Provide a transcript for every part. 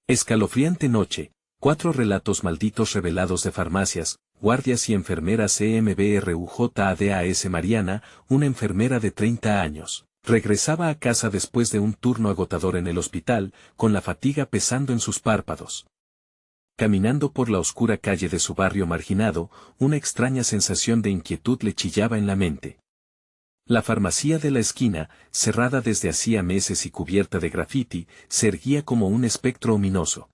Escalofriante noche. 4 relatos malditos revelados de farmacias, guardias y enfermeras EMBRUJADAS. Mariana, una enfermera de 30 años, regresaba a casa después de un turno agotador en el hospital, con la fatiga pesando en sus párpados. Caminando por la oscura calle de su barrio marginado, una extraña sensación de inquietud le chillaba en la mente. La farmacia de la esquina, cerrada desde hacía meses y cubierta de grafiti, se erguía como un espectro ominoso.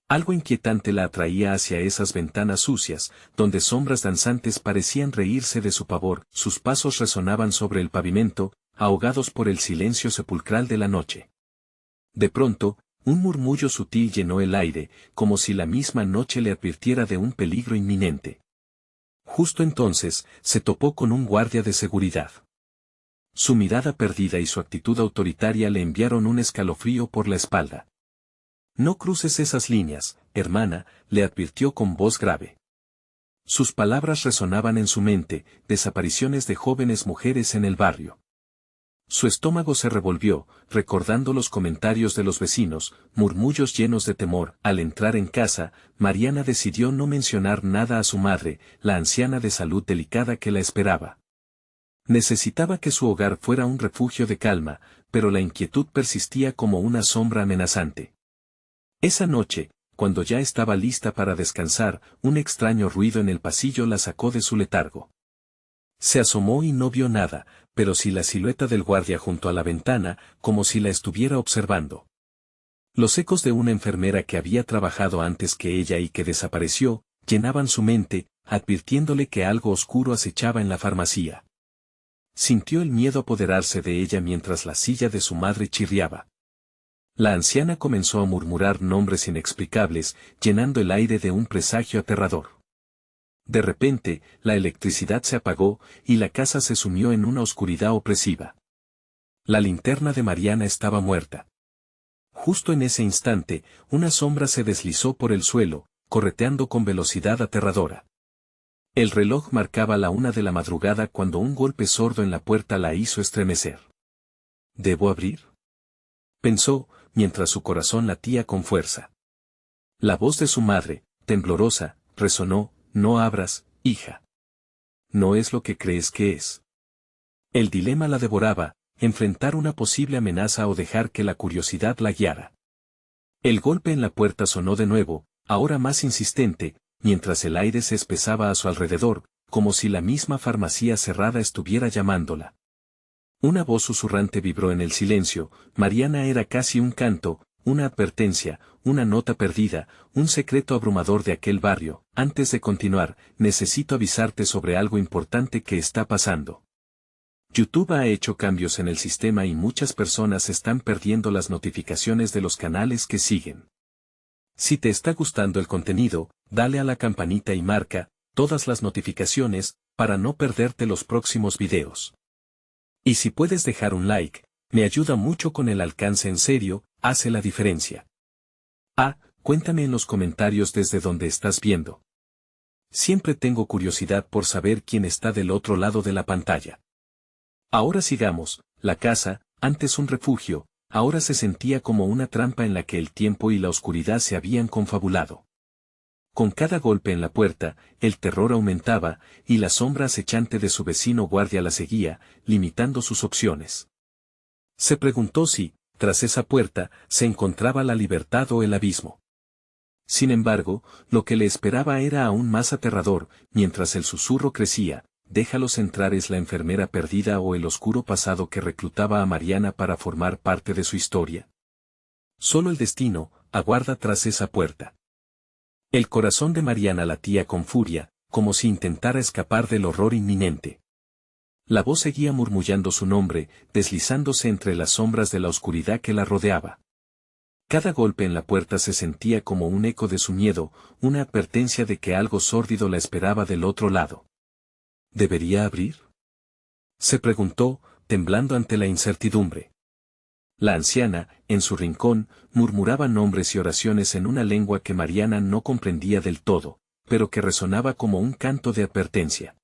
Algo inquietante la atraía hacia esas ventanas sucias, donde sombras danzantes parecían reírse de su pavor. Sus pasos resonaban sobre el pavimento, ahogados por el silencio sepulcral de la noche. De pronto, un murmullo sutil llenó el aire, como si la misma noche le advirtiera de un peligro inminente. Justo entonces, se topó con un guardia de seguridad. Su mirada perdida y su actitud autoritaria le enviaron un escalofrío por la espalda. «No cruces esas líneas, hermana», le advirtió con voz grave. Sus palabras resonaban en su mente, desapariciones de jóvenes mujeres en el barrio. Su estómago se revolvió, recordando los comentarios de los vecinos, murmullos llenos de temor. Al entrar en casa, Mariana decidió no mencionar nada a su madre, la anciana de salud delicada que la esperaba. Necesitaba que su hogar fuera un refugio de calma, pero la inquietud persistía como una sombra amenazante. Esa noche, cuando ya estaba lista para descansar, un extraño ruido en el pasillo la sacó de su letargo. Se asomó y no vio nada, pero sí la silueta del guardia junto a la ventana, como si la estuviera observando. Los ecos de una enfermera que había trabajado antes que ella y que desapareció, llenaban su mente, advirtiéndole que algo oscuro acechaba en la farmacia. Sintió el miedo apoderarse de ella mientras la silla de su madre chirriaba. La anciana comenzó a murmurar nombres inexplicables, llenando el aire de un presagio aterrador. De repente, la electricidad se apagó, y la casa se sumió en una oscuridad opresiva. La linterna de Mariana estaba muerta. Justo en ese instante, una sombra se deslizó por el suelo, correteando con velocidad aterradora. El reloj marcaba la 1 de la madrugada cuando un golpe sordo en la puerta la hizo estremecer. ¿Debo abrir?, pensó, mientras su corazón latía con fuerza. La voz de su madre, temblorosa, resonó: «No abras, hija. No es lo que crees que es». El dilema la devoraba, enfrentar una posible amenaza o dejar que la curiosidad la guiara. El golpe en la puerta sonó de nuevo, ahora más insistente, mientras el aire se espesaba a su alrededor, como si la misma farmacia cerrada estuviera llamándola. Una voz susurrante vibró en el silencio. Mariana era casi un canto, una advertencia, una nota perdida, un secreto abrumador de aquel barrio. «Antes de continuar, necesito avisarte sobre algo importante que está pasando. YouTube ha hecho cambios en el sistema y muchas personas están perdiendo las notificaciones de los canales que siguen. Si te está gustando el contenido, dale a la campanita y marca todas las notificaciones para no perderte los próximos videos. Y si puedes dejar un like, me ayuda mucho con el alcance. En serio, hace la diferencia. Cuéntame en los comentarios desde donde estás viendo. Siempre tengo curiosidad por saber quién está del otro lado de la pantalla. Ahora sigamos. La casa, antes un refugio, ahora se sentía como una trampa en la que el tiempo y la oscuridad se habían confabulado. Con cada golpe en la puerta, el terror aumentaba, y la sombra acechante de su vecino guardia la seguía, limitando sus opciones. Se preguntó si, tras esa puerta, se encontraba la libertad o el abismo. Sin embargo, lo que le esperaba era aún más aterrador. Mientras el susurro crecía: «Déjalos entrar», ¿es la enfermera perdida o el oscuro pasado que reclutaba a Mariana para formar parte de su historia? Solo el destino aguarda tras esa puerta. El corazón de Mariana latía con furia, como si intentara escapar del horror inminente. La voz seguía murmullando su nombre, deslizándose entre las sombras de la oscuridad que la rodeaba. Cada golpe en la puerta se sentía como un eco de su miedo, una advertencia de que algo sórdido la esperaba del otro lado. ¿Debería abrir?, se preguntó, temblando ante la incertidumbre. La anciana, en su rincón, murmuraba nombres y oraciones en una lengua que Mariana no comprendía del todo, pero que resonaba como un canto de advertencia.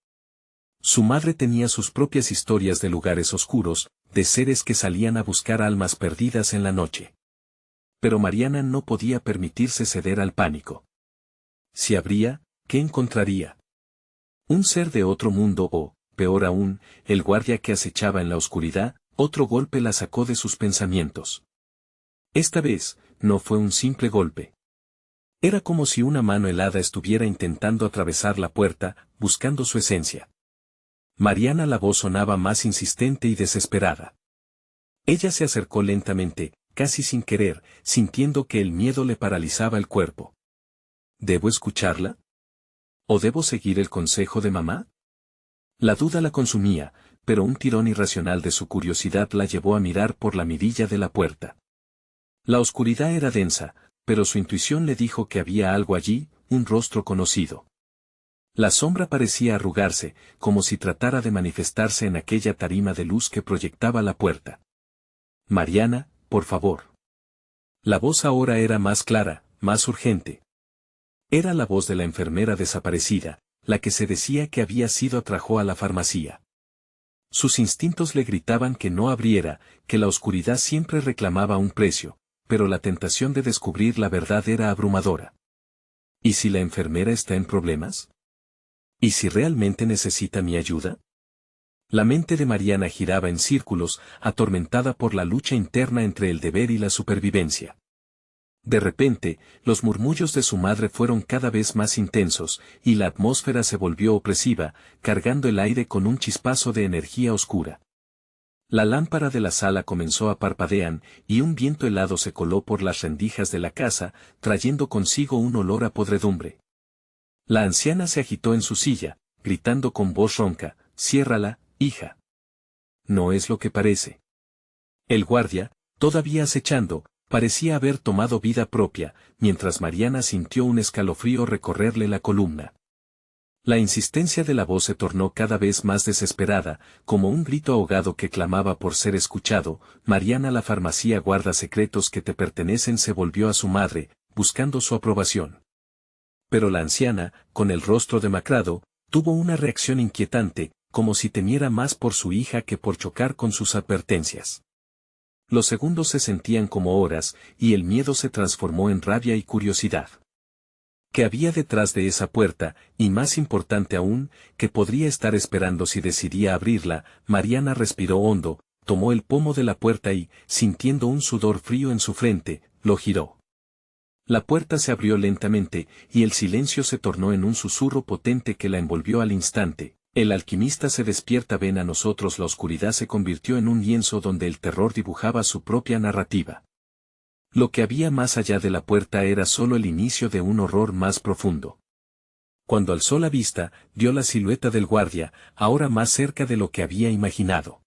Su madre tenía sus propias historias de lugares oscuros, de seres que salían a buscar almas perdidas en la noche. Pero Mariana no podía permitirse ceder al pánico. Si abría, ¿qué encontraría? Un ser de otro mundo o, peor aún, el guardia que acechaba en la oscuridad. Otro golpe la sacó de sus pensamientos. Esta vez, no fue un simple golpe. Era como si una mano helada estuviera intentando atravesar la puerta, buscando su esencia. Mariana, la voz sonaba más insistente y desesperada. Ella se acercó lentamente, casi sin querer, sintiendo que el miedo le paralizaba el cuerpo. ¿Debo escucharla? ¿O debo seguir el consejo de mamá? La duda la consumía, pero un tirón irracional de su curiosidad la llevó a mirar por la mirilla de la puerta. La oscuridad era densa, pero su intuición le dijo que había algo allí, un rostro conocido. La sombra parecía arrugarse, como si tratara de manifestarse en aquella tarima de luz que proyectaba la puerta. Mariana, por favor. La voz ahora era más clara, más urgente. Era la voz de la enfermera desaparecida, la que se decía que había sido atrajo a la farmacia. Sus instintos le gritaban que no abriera, que la oscuridad siempre reclamaba un precio, pero la tentación de descubrir la verdad era abrumadora. ¿Y si la enfermera está en problemas? ¿Y si realmente necesita mi ayuda? La mente de Mariana giraba en círculos, atormentada por la lucha interna entre el deber y la supervivencia. De repente, los murmullos de su madre fueron cada vez más intensos, y la atmósfera se volvió opresiva, cargando el aire con un chispazo de energía oscura. La lámpara de la sala comenzó a parpadear, y un viento helado se coló por las rendijas de la casa, trayendo consigo un olor a podredumbre. La anciana se agitó en su silla, gritando con voz ronca: «Ciérrala, hija». No es lo que parece. El guardia, todavía acechando, parecía haber tomado vida propia, mientras Mariana sintió un escalofrío recorrerle la columna. La insistencia de la voz se tornó cada vez más desesperada, como un grito ahogado que clamaba por ser escuchado. Mariana, la farmacia guarda secretos que te pertenecen, se volvió a su madre, buscando su aprobación. Pero la anciana, con el rostro demacrado, tuvo una reacción inquietante, como si temiera más por su hija que por chocar con sus advertencias. Los segundos se sentían como horas, y el miedo se transformó en rabia y curiosidad. ¿Qué había detrás de esa puerta? Y más importante aún, ¿qué podría estar esperando si decidía abrirla? Mariana respiró hondo, tomó el pomo de la puerta y, sintiendo un sudor frío en su frente, lo giró. La puerta se abrió lentamente, y el silencio se tornó en un susurro potente que la envolvió al instante. El alquimista se despierta, ven a nosotros. La oscuridad se convirtió en un lienzo donde el terror dibujaba su propia narrativa. Lo que había más allá de la puerta era solo el inicio de un horror más profundo. Cuando alzó la vista, vio la silueta del guardia, ahora más cerca de lo que había imaginado.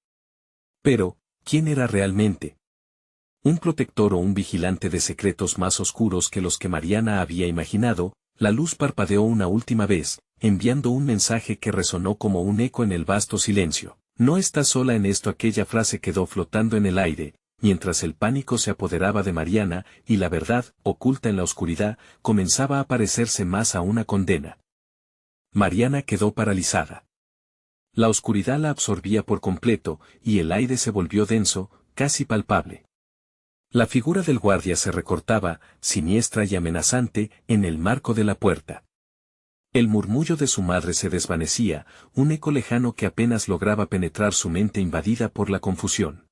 Pero, ¿quién era realmente? ¿Un protector o un vigilante de secretos más oscuros que los que Mariana había imaginado? La luz parpadeó una última vez, enviando un mensaje que resonó como un eco en el vasto silencio. No estás sola en esto. Aquella frase quedó flotando en el aire, mientras el pánico se apoderaba de Mariana, y la verdad, oculta en la oscuridad, comenzaba a parecerse más a una condena. Mariana quedó paralizada. La oscuridad la absorbía por completo, y el aire se volvió denso, casi palpable. La figura del guardia se recortaba, siniestra y amenazante, en el marco de la puerta. El murmullo de su madre se desvanecía, un eco lejano que apenas lograba penetrar su mente invadida por la confusión.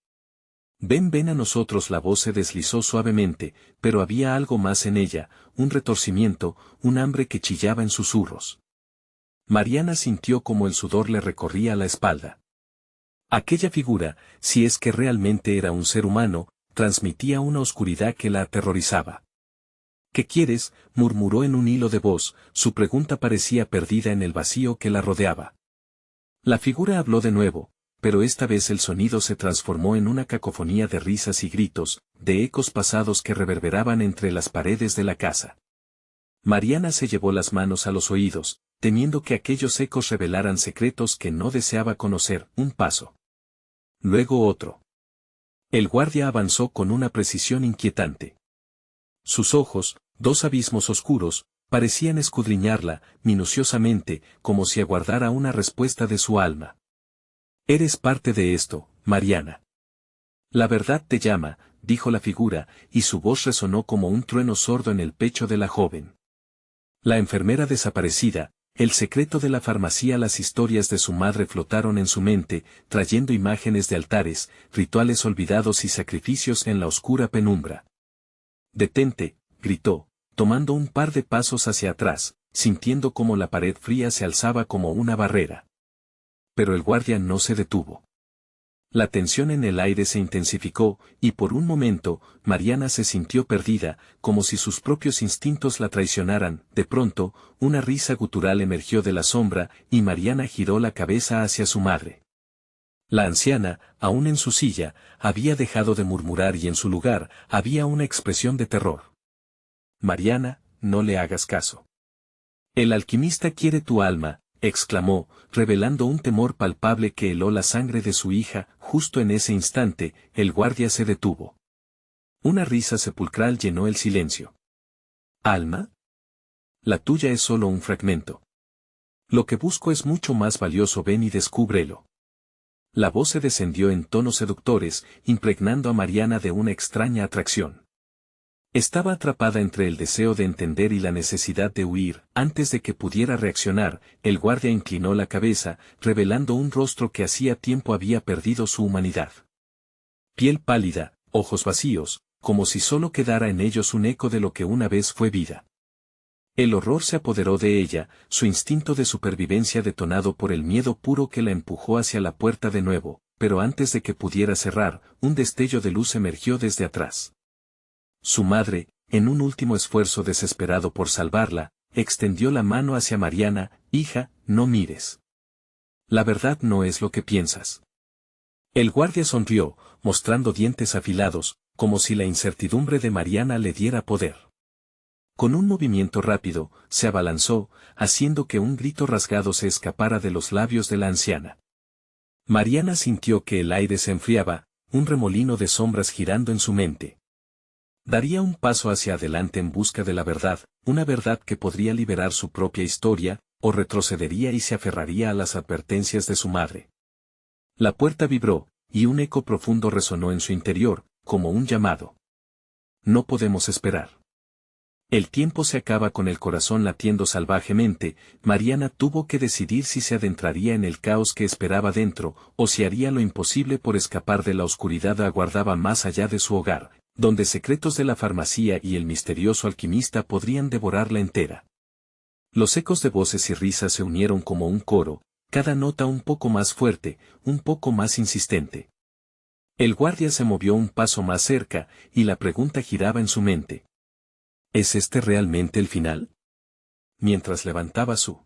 Ven, ven a nosotros. La voz se deslizó suavemente, pero había algo más en ella, un retorcimiento, un hambre que chillaba en susurros. Mariana sintió como el sudor le recorría la espalda. Aquella figura, si es que realmente era un ser humano, transmitía una oscuridad que la aterrorizaba. ¿Qué quieres?, murmuró en un hilo de voz, su pregunta parecía perdida en el vacío que la rodeaba. La figura habló de nuevo, pero esta vez el sonido se transformó en una cacofonía de risas y gritos, de ecos pasados que reverberaban entre las paredes de la casa. Mariana se llevó las manos a los oídos, temiendo que aquellos ecos revelaran secretos que no deseaba conocer. Un paso. Luego otro. El guardia avanzó con una precisión inquietante. Sus ojos, dos abismos oscuros, parecían escudriñarla, minuciosamente, como si aguardara una respuesta de su alma. Eres parte de esto, Mariana. La verdad te llama, dijo la figura, y su voz resonó como un trueno sordo en el pecho de la joven. La enfermera desaparecida, el secreto de la farmacia. Las historias de su madre flotaron en su mente, trayendo imágenes de altares, rituales olvidados y sacrificios en la oscura penumbra. «Detente», gritó, tomando un par de pasos hacia atrás, sintiendo como la pared fría se alzaba como una barrera. Pero el guardia no se detuvo. La tensión en el aire se intensificó, y por un momento, Mariana se sintió perdida, como si sus propios instintos la traicionaran. De pronto, una risa gutural emergió de la sombra, y Mariana giró la cabeza hacia su madre. La anciana, aún en su silla, había dejado de murmurar y en su lugar, había una expresión de terror. «Mariana, no le hagas caso. El alquimista quiere tu alma», exclamó, revelando un temor palpable que heló la sangre de su hija. Justo en ese instante, el guardia se detuvo. Una risa sepulcral llenó el silencio. «¿Alma? La tuya es solo un fragmento. Lo que busco es mucho más valioso, ven y descúbrelo». La voz se descendió en tonos seductores, impregnando a Mariana de una extraña atracción. Estaba atrapada entre el deseo de entender y la necesidad de huir. Antes de que pudiera reaccionar, el guardia inclinó la cabeza, revelando un rostro que hacía tiempo había perdido su humanidad. Piel pálida, ojos vacíos, como si solo quedara en ellos un eco de lo que una vez fue vida. El horror se apoderó de ella, su instinto de supervivencia detonado por el miedo puro que la empujó hacia la puerta de nuevo, pero antes de que pudiera cerrar, un destello de luz emergió desde atrás. Su madre, en un último esfuerzo desesperado por salvarla, extendió la mano hacia Mariana. «Hija, no mires. La verdad no es lo que piensas». El guardia sonrió, mostrando dientes afilados, como si la incertidumbre de Mariana le diera poder. Con un movimiento rápido, se abalanzó, haciendo que un grito rasgado se escapara de los labios de la anciana. Mariana sintió que el aire se enfriaba, un remolino de sombras girando en su mente. Daría un paso hacia adelante en busca de la verdad, una verdad que podría liberar su propia historia, o retrocedería y se aferraría a las advertencias de su madre. La puerta vibró, y un eco profundo resonó en su interior, como un llamado. «No podemos esperar. El tiempo se acaba». Con el corazón latiendo salvajemente, Mariana tuvo que decidir si se adentraría en el caos que esperaba dentro, o si haría lo imposible por escapar de la oscuridad que aguardaba más allá de su hogar, donde secretos de la farmacia y el misterioso alquimista podrían devorarla entera. Los ecos de voces y risas se unieron como un coro, cada nota un poco más fuerte, un poco más insistente. El guardia se movió un paso más cerca, y la pregunta giraba en su mente. ¿Es este realmente el final? Mientras levantaba su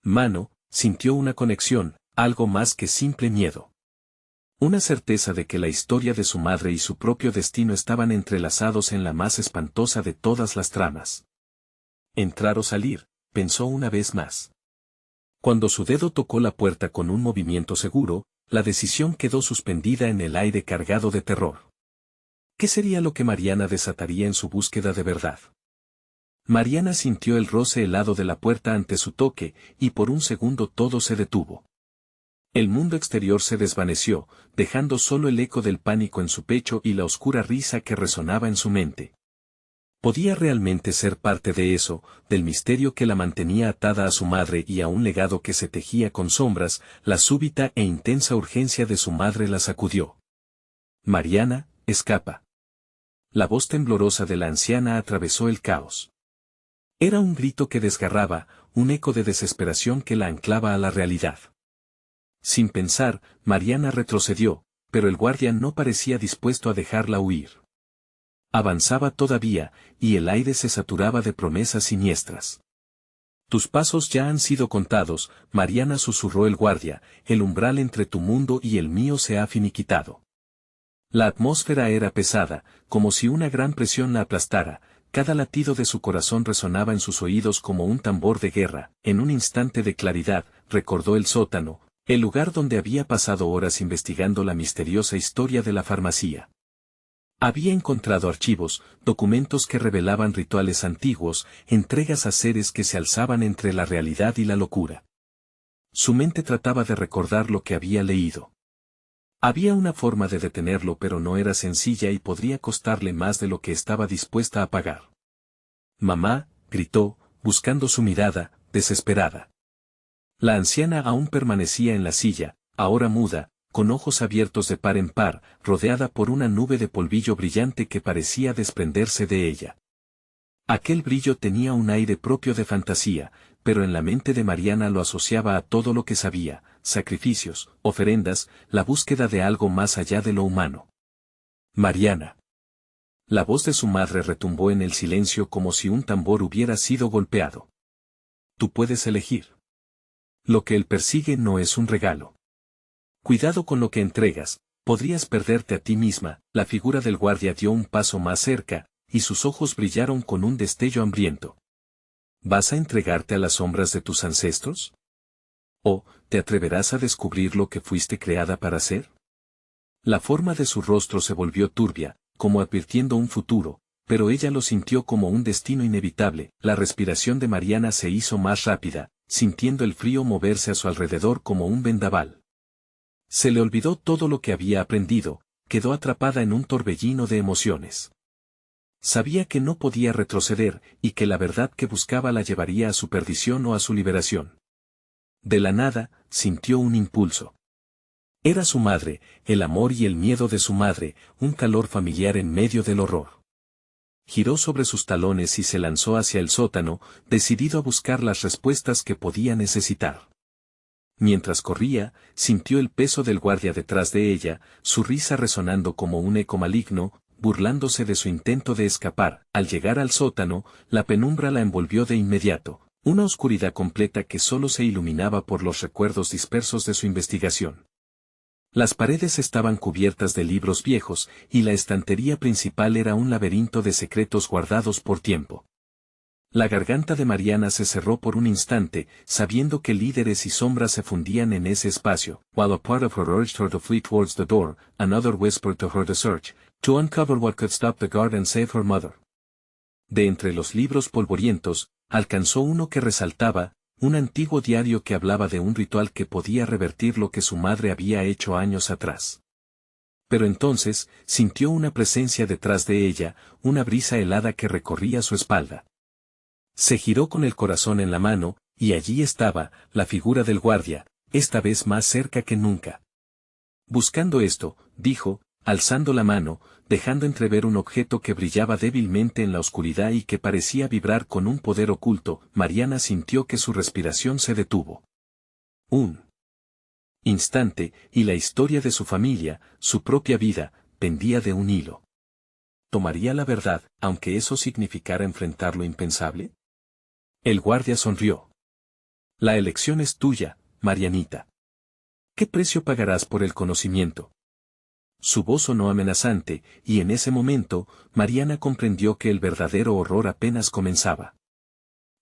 mano, sintió una conexión, algo más que simple miedo. Una certeza de que la historia de su madre y su propio destino estaban entrelazados en la más espantosa de todas las tramas. Entrar o salir, pensó una vez más. Cuando su dedo tocó la puerta con un movimiento seguro, la decisión quedó suspendida en el aire cargado de terror. ¿Qué sería lo que Mariana desataría en su búsqueda de verdad? Mariana sintió el roce helado de la puerta ante su toque, y por un segundo todo se detuvo. El mundo exterior se desvaneció, dejando solo el eco del pánico en su pecho y la oscura risa que resonaba en su mente. ¿Podía realmente ser parte de eso, del misterio que la mantenía atada a su madre y a un legado que se tejía con sombras? La súbita e intensa urgencia de su madre la sacudió. «Mariana, escapa». La voz temblorosa de la anciana atravesó el caos. Era un grito que desgarraba, un eco de desesperación que la anclaba a la realidad. Sin pensar, Mariana retrocedió, pero el guardia no parecía dispuesto a dejarla huir. Avanzaba todavía, y el aire se saturaba de promesas siniestras. «Tus pasos ya han sido contados», Mariana susurró el guardia, «el umbral entre tu mundo y el mío se ha finiquitado». La atmósfera era pesada, como si una gran presión la aplastara. Cada latido de su corazón resonaba en sus oídos como un tambor de guerra. En un instante de claridad, recordó el sótano, el lugar donde había pasado horas investigando la misteriosa historia de la farmacia. Había encontrado archivos, documentos que revelaban rituales antiguos, entregas a seres que se alzaban entre la realidad y la locura. Su mente trataba de recordar lo que había leído. Había una forma de detenerlo, pero no era sencilla y podría costarle más de lo que estaba dispuesta a pagar. Mamá, gritó, buscando su mirada, desesperada. La anciana aún permanecía en la silla, ahora muda, con ojos abiertos de par en par, rodeada por una nube de polvillo brillante que parecía desprenderse de ella. Aquel brillo tenía un aire propio de fantasía, pero en la mente de Mariana lo asociaba a todo lo que sabía: sacrificios, ofrendas, la búsqueda de algo más allá de lo humano. Mariana. La voz de su madre retumbó en el silencio como si un tambor hubiera sido golpeado. Tú puedes elegir. Lo que él persigue no es un regalo. Cuidado con lo que entregas, podrías perderte a ti misma. La figura del guardia dio un paso más cerca, y sus ojos brillaron con un destello hambriento. ¿Vas a entregarte a las sombras de tus ancestros? ¿O te atreverás a descubrir lo que fuiste creada para ser? La forma de su rostro se volvió turbia, como advirtiendo un futuro, pero ella lo sintió como un destino inevitable. La respiración de Mariana se hizo más rápida, sintiendo el frío moverse a su alrededor como un vendaval. Se le olvidó todo lo que había aprendido, quedó atrapada en un torbellino de emociones. Sabía que no podía retroceder, y que la verdad que buscaba la llevaría a su perdición o a su liberación. De la nada, sintió un impulso. Era su madre, el amor y el miedo de su madre, un calor familiar en medio del horror. Giró sobre sus talones y se lanzó hacia el sótano, decidido a buscar las respuestas que podía necesitar. Mientras corría, sintió el peso del guardia detrás de ella, su risa resonando como un eco maligno, burlándose de su intento de escapar. Al llegar al sótano, la penumbra la envolvió de inmediato, una oscuridad completa que solo se iluminaba por los recuerdos dispersos de su investigación. Las paredes estaban cubiertas de libros viejos, y la estantería principal era un laberinto de secretos guardados por tiempo. La garganta de Mariana se cerró por un instante, sabiendo que líderes y sombras se fundían en ese espacio. While a part of her urged her to flee towards the door, another whispered to her to search, to uncover what could stop the guard and save her mother. De entre los libros polvorientos, alcanzó uno que resaltaba, un antiguo diario que hablaba de un ritual que podía revertir lo que su madre había hecho años atrás. Pero entonces, sintió una presencia detrás de ella, una brisa helada que recorría su espalda. Se giró con el corazón en la mano, y allí estaba, la figura del guardia, esta vez más cerca que nunca. Buscando esto, dijo, alzando la mano, dejando entrever un objeto que brillaba débilmente en la oscuridad y que parecía vibrar con un poder oculto. Mariana sintió que su respiración se detuvo. Un instante, y la historia de su familia, su propia vida, pendía de un hilo. ¿Tomaría la verdad, aunque eso significara enfrentar lo impensable? El guardia sonrió. La elección es tuya, Marianita. ¿Qué precio pagarás por el conocimiento? Su voz sonó amenazante, y en ese momento, Mariana comprendió que el verdadero horror apenas comenzaba.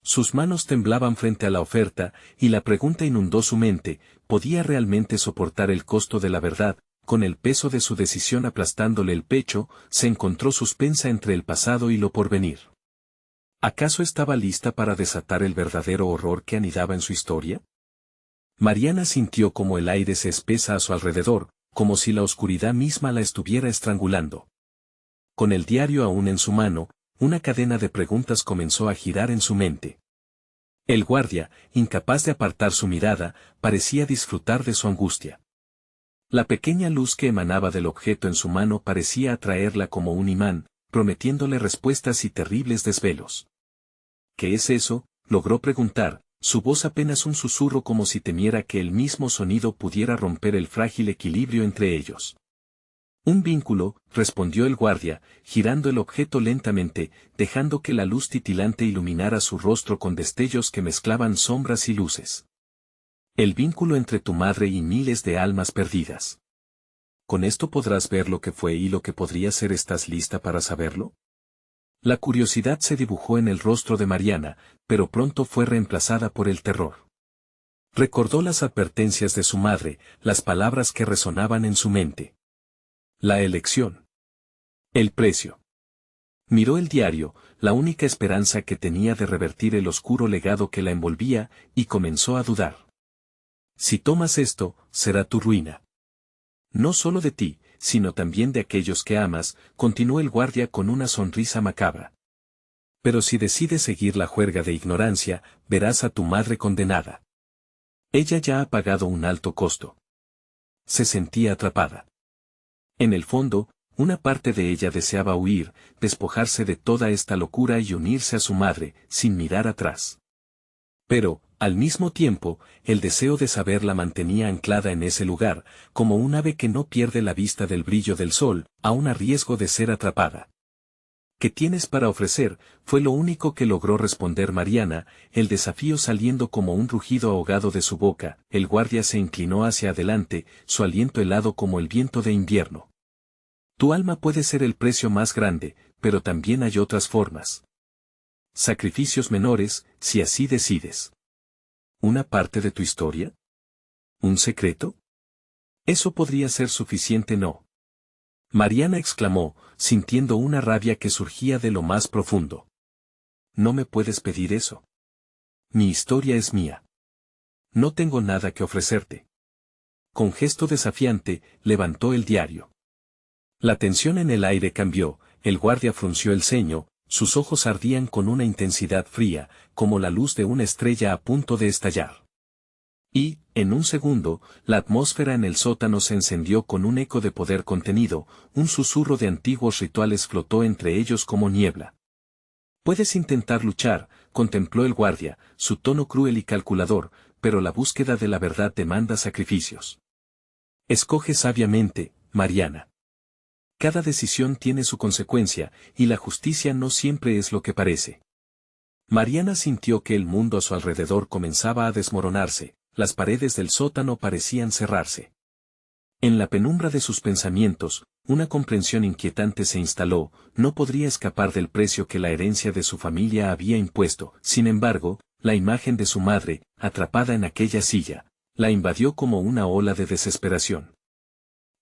Sus manos temblaban frente a la oferta, y la pregunta inundó su mente: ¿podía realmente soportar el costo de la verdad? Con el peso de su decisión aplastándole el pecho, se encontró suspensa entre el pasado y lo porvenir. ¿Acaso estaba lista para desatar el verdadero horror que anidaba en su historia? Mariana sintió como el aire se espesa a su alrededor, como si la oscuridad misma la estuviera estrangulando. Con el diario aún en su mano, una cadena de preguntas comenzó a girar en su mente. El guardia, incapaz de apartar su mirada, parecía disfrutar de su angustia. La pequeña luz que emanaba del objeto en su mano parecía atraerla como un imán, prometiéndole respuestas y terribles desvelos. ¿Qué es eso?, logró preguntar, su voz apenas un susurro, como si temiera que el mismo sonido pudiera romper el frágil equilibrio entre ellos. Un vínculo, respondió el guardia, girando el objeto lentamente, dejando que la luz titilante iluminara su rostro con destellos que mezclaban sombras y luces. El vínculo entre tu madre y miles de almas perdidas. ¿Con esto podrás ver lo que fue y lo que podría ser? ¿Estás lista para saberlo? La curiosidad se dibujó en el rostro de Mariana, pero pronto fue reemplazada por el terror. Recordó las advertencias de su madre, las palabras que resonaban en su mente. La elección. El precio. Miró el diario, la única esperanza que tenía de revertir el oscuro legado que la envolvía, y comenzó a dudar. Si tomas esto, será tu ruina. No solo de ti, sino también de aquellos que amas, continuó el guardia con una sonrisa macabra. Pero si decides seguir la juerga de ignorancia, verás a tu madre condenada. Ella ya ha pagado un alto costo. Se sentía atrapada. En el fondo, una parte de ella deseaba huir, despojarse de toda esta locura y unirse a su madre, sin mirar atrás. Pero, al mismo tiempo, el deseo de saber la mantenía anclada en ese lugar, como un ave que no pierde la vista del brillo del sol, aun a riesgo de ser atrapada. ¿Qué tienes para ofrecer? Fue lo único que logró responder Mariana, el desafío saliendo como un rugido ahogado de su boca. El guardia se inclinó hacia adelante, su aliento helado como el viento de invierno. Tu alma puede ser el precio más grande, pero también hay otras formas. Sacrificios menores, si así decides. ¿Una parte de tu historia? ¿Un secreto? Eso podría ser suficiente, ¿no? Mariana exclamó, sintiendo una rabia que surgía de lo más profundo. No me puedes pedir eso. Mi historia es mía. No tengo nada que ofrecerte. Con gesto desafiante, levantó el diario. La tensión en el aire cambió, el guardia frunció el ceño, sus ojos ardían con una intensidad fría, como la luz de una estrella a punto de estallar. Y, en un segundo, la atmósfera en el sótano se encendió con un eco de poder contenido, un susurro de antiguos rituales flotó entre ellos como niebla. Puedes intentar luchar, contempló el guardia, su tono cruel y calculador, pero la búsqueda de la verdad demanda sacrificios. Escoge sabiamente, Mariana. Cada decisión tiene su consecuencia, y la justicia no siempre es lo que parece. Mariana sintió que el mundo a su alrededor comenzaba a desmoronarse, las paredes del sótano parecían cerrarse. En la penumbra de sus pensamientos, una comprensión inquietante se instaló, no podría escapar del precio que la herencia de su familia había impuesto. Sin embargo, la imagen de su madre, atrapada en aquella silla, la invadió como una ola de desesperación.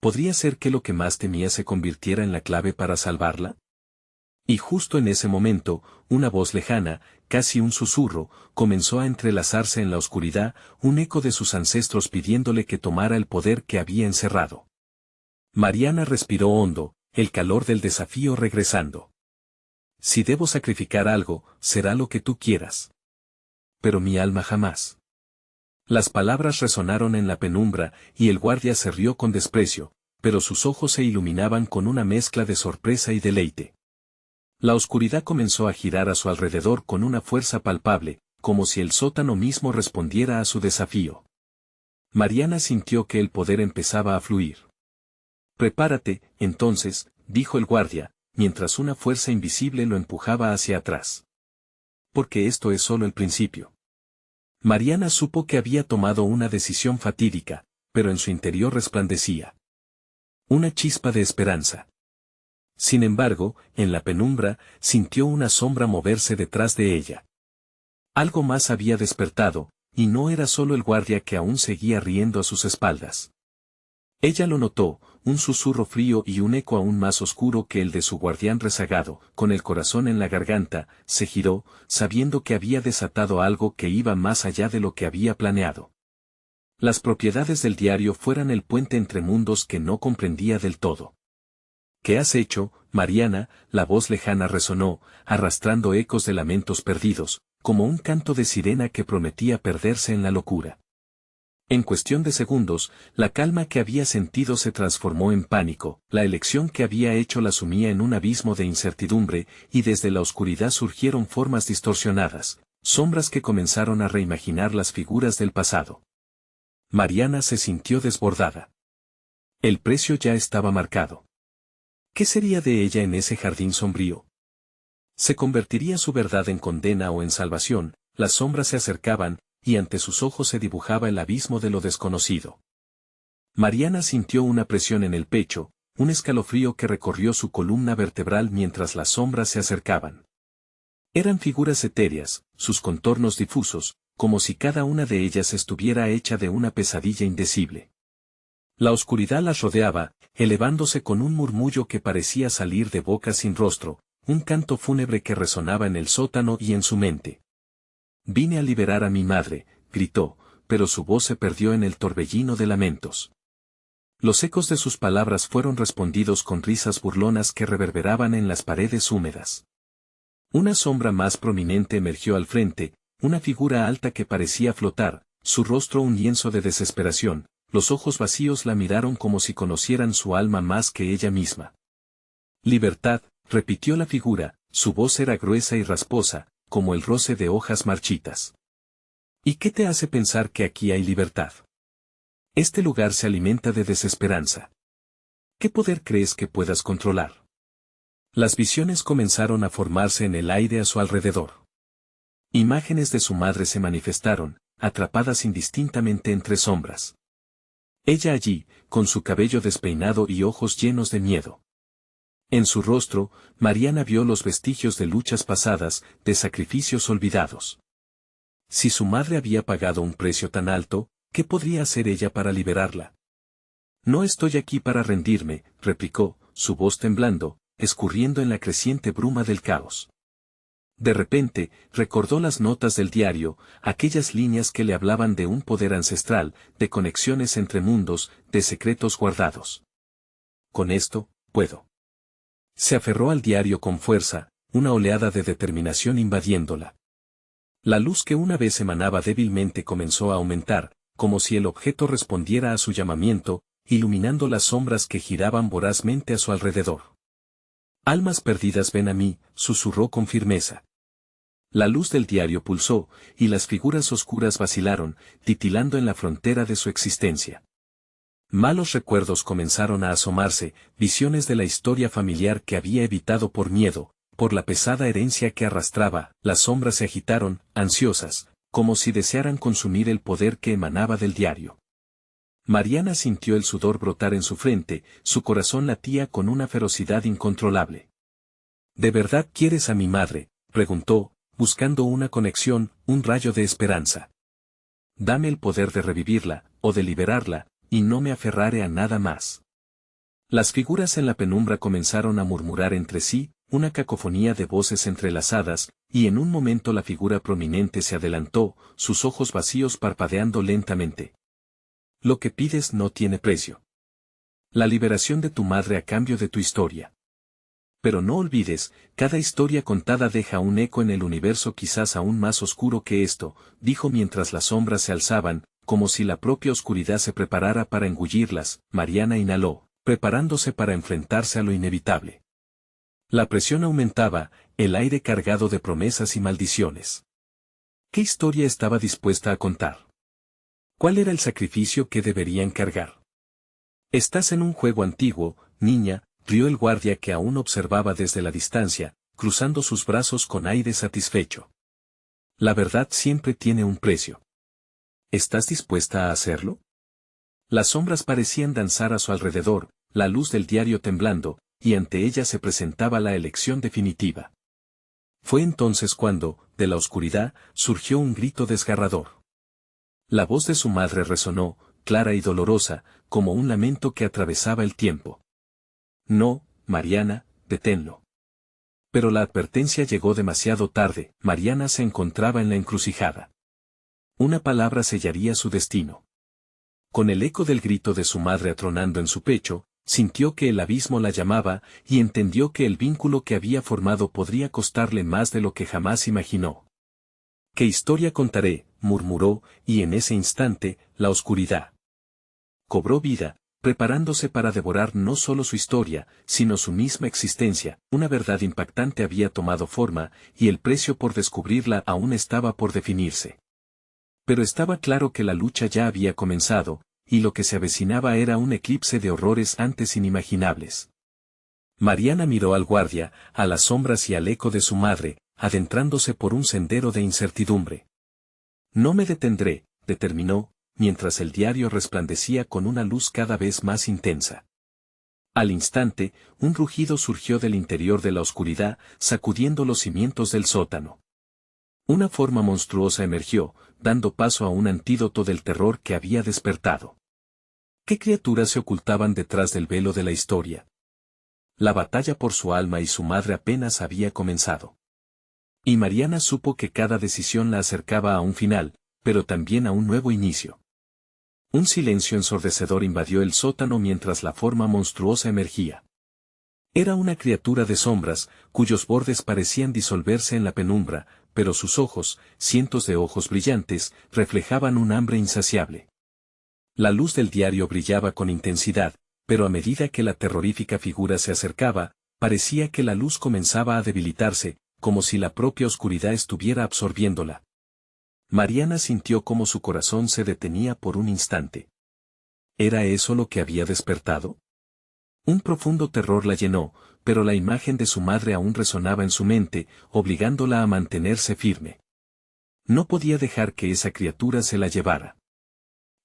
¿Podría ser que lo que más temía se convirtiera en la clave para salvarla? Y justo en ese momento, una voz lejana, casi un susurro, comenzó a entrelazarse en la oscuridad, un eco de sus ancestros pidiéndole que tomara el poder que había encerrado. Mariana respiró hondo, el calor del desafío regresando. Si debo sacrificar algo, será lo que tú quieras. Pero mi alma jamás. Las palabras resonaron en la penumbra, y el guardia se rió con desprecio, pero sus ojos se iluminaban con una mezcla de sorpresa y deleite. La oscuridad comenzó a girar a su alrededor con una fuerza palpable, como si el sótano mismo respondiera a su desafío. Mariana sintió que el poder empezaba a fluir. Prepárate, entonces, dijo el guardia, mientras una fuerza invisible lo empujaba hacia atrás. Porque esto es solo el principio. Mariana supo que había tomado una decisión fatídica, pero en su interior resplandecía una chispa de esperanza. Sin embargo, en la penumbra, sintió una sombra moverse detrás de ella. Algo más había despertado, y no era solo el guardia que aún seguía riendo a sus espaldas. Ella lo notó, un susurro frío y un eco aún más oscuro que el de su guardián rezagado, con el corazón en la garganta, se giró, sabiendo que había desatado algo que iba más allá de lo que había planeado. Las propiedades del diario fueran el puente entre mundos que no comprendía del todo. ¿Qué has hecho, Mariana? La voz lejana resonó, arrastrando ecos de lamentos perdidos, como un canto de sirena que prometía perderse en la locura. En cuestión de segundos, la calma que había sentido se transformó en pánico, la elección que había hecho la sumía en un abismo de incertidumbre, y desde la oscuridad surgieron formas distorsionadas, sombras que comenzaron a reimaginar las figuras del pasado. Mariana se sintió desbordada. El precio ya estaba marcado. ¿Qué sería de ella en ese jardín sombrío? ¿Se convertiría su verdad en condena o en salvación? Las sombras se acercaban, y ante sus ojos se dibujaba el abismo de lo desconocido. Mariana sintió una presión en el pecho, un escalofrío que recorrió su columna vertebral mientras las sombras se acercaban. Eran figuras etéreas, sus contornos difusos, como si cada una de ellas estuviera hecha de una pesadilla indecible. La oscuridad las rodeaba, elevándose con un murmullo que parecía salir de bocas sin rostro, un canto fúnebre que resonaba en el sótano y en su mente. Vine a liberar a mi madre, gritó, pero su voz se perdió en el torbellino de lamentos. Los ecos de sus palabras fueron respondidos con risas burlonas que reverberaban en las paredes húmedas. Una sombra más prominente emergió al frente, una figura alta que parecía flotar, su rostro un lienzo de desesperación, los ojos vacíos la miraron como si conocieran su alma más que ella misma. Libertad, repitió la figura, su voz era gruesa y rasposa, como el roce de hojas marchitas. ¿Y qué te hace pensar que aquí hay libertad? Este lugar se alimenta de desesperanza. ¿Qué poder crees que puedas controlar? Las visiones comenzaron a formarse en el aire a su alrededor. Imágenes de su madre se manifestaron, atrapadas indistintamente entre sombras. Ella allí, con su cabello despeinado y ojos llenos de miedo. En su rostro, Mariana vio los vestigios de luchas pasadas, de sacrificios olvidados. Si su madre había pagado un precio tan alto, ¿qué podría hacer ella para liberarla? No estoy aquí para rendirme, replicó, su voz temblando, escurriendo en la creciente bruma del caos. De repente, recordó las notas del diario, aquellas líneas que le hablaban de un poder ancestral, de conexiones entre mundos, de secretos guardados. Con esto, puedo. Se aferró al diario con fuerza, una oleada de determinación invadiéndola. La luz que una vez emanaba débilmente comenzó a aumentar, como si el objeto respondiera a su llamamiento, iluminando las sombras que giraban vorazmente a su alrededor. Almas perdidas ven a mí, susurró con firmeza. La luz del diario pulsó, y las figuras oscuras vacilaron, titilando en la frontera de su existencia. Malos recuerdos comenzaron a asomarse, visiones de la historia familiar que había evitado por miedo, por la pesada herencia que arrastraba, las sombras se agitaron, ansiosas, como si desearan consumir el poder que emanaba del diario. Mariana sintió el sudor brotar en su frente, su corazón latía con una ferocidad incontrolable. ¿De verdad quieres a mi madre?, preguntó, buscando una conexión, un rayo de esperanza. Dame el poder de revivirla, o de liberarla, y no me aferraré a nada más. Las figuras en la penumbra comenzaron a murmurar entre sí, una cacofonía de voces entrelazadas, y en un momento la figura prominente se adelantó, sus ojos vacíos parpadeando lentamente. Lo que pides no tiene precio. La liberación de tu madre a cambio de tu historia. Pero no olvides, cada historia contada deja un eco en el universo quizás aún más oscuro que esto, dijo mientras las sombras se alzaban, como si la propia oscuridad se preparara para engullirlas. Mariana inhaló, preparándose para enfrentarse a lo inevitable. La presión aumentaba, el aire cargado de promesas y maldiciones. ¿Qué historia estaba dispuesta a contar? ¿Cuál era el sacrificio que debería encargar? Estás en un juego antiguo, niña, rió el guardia que aún observaba desde la distancia, cruzando sus brazos con aire satisfecho. La verdad siempre tiene un precio. ¿Estás dispuesta a hacerlo? Las sombras parecían danzar a su alrededor, la luz del diario temblando, y ante ella se presentaba la elección definitiva. Fue entonces cuando, de la oscuridad, surgió un grito desgarrador. La voz de su madre resonó, clara y dolorosa, como un lamento que atravesaba el tiempo. No, Mariana, deténlo. Pero la advertencia llegó demasiado tarde, Mariana se encontraba en la encrucijada. Una palabra sellaría su destino. Con el eco del grito de su madre atronando en su pecho, sintió que el abismo la llamaba, y entendió que el vínculo que había formado podría costarle más de lo que jamás imaginó. ¿Qué historia contaré?, murmuró, y en ese instante, la oscuridad cobró vida, preparándose para devorar no solo su historia, sino su misma existencia. Una verdad impactante había tomado forma, y el precio por descubrirla aún estaba por definirse. Pero estaba claro que la lucha ya había comenzado, y lo que se avecinaba era un eclipse de horrores antes inimaginables. Mariana miró al guardia, a las sombras y al eco de su madre, adentrándose por un sendero de incertidumbre. No me detendré, determinó, mientras el diario resplandecía con una luz cada vez más intensa. Al instante, un rugido surgió del interior de la oscuridad, sacudiendo los cimientos del sótano. Una forma monstruosa emergió, dando paso a un antídoto del terror que había despertado. ¿Qué criaturas se ocultaban detrás del velo de la historia? La batalla por su alma y su madre apenas había comenzado. Y Mariana supo que cada decisión la acercaba a un final, pero también a un nuevo inicio. Un silencio ensordecedor invadió el sótano mientras la forma monstruosa emergía. Era una criatura de sombras, cuyos bordes parecían disolverse en la penumbra, pero sus ojos, cientos de ojos brillantes, reflejaban un hambre insaciable. La luz del diario brillaba con intensidad, pero a medida que la terrorífica figura se acercaba, parecía que la luz comenzaba a debilitarse, como si la propia oscuridad estuviera absorbiéndola. Mariana sintió como su corazón se detenía por un instante. ¿Era eso lo que había despertado? Un profundo terror la llenó, pero la imagen de su madre aún resonaba en su mente, obligándola a mantenerse firme. No podía dejar que esa criatura se la llevara.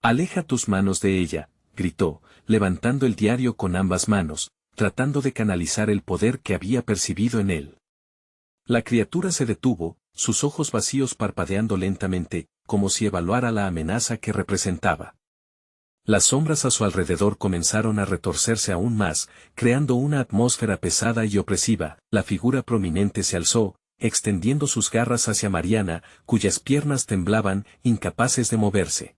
«Aleja tus manos de ella», gritó, levantando el diario con ambas manos, tratando de canalizar el poder que había percibido en él. La criatura se detuvo, sus ojos vacíos parpadeando lentamente, como si evaluara la amenaza que representaba. Las sombras a su alrededor comenzaron a retorcerse aún más, creando una atmósfera pesada y opresiva. La figura prominente se alzó, extendiendo sus garras hacia Mariana, cuyas piernas temblaban, incapaces de moverse.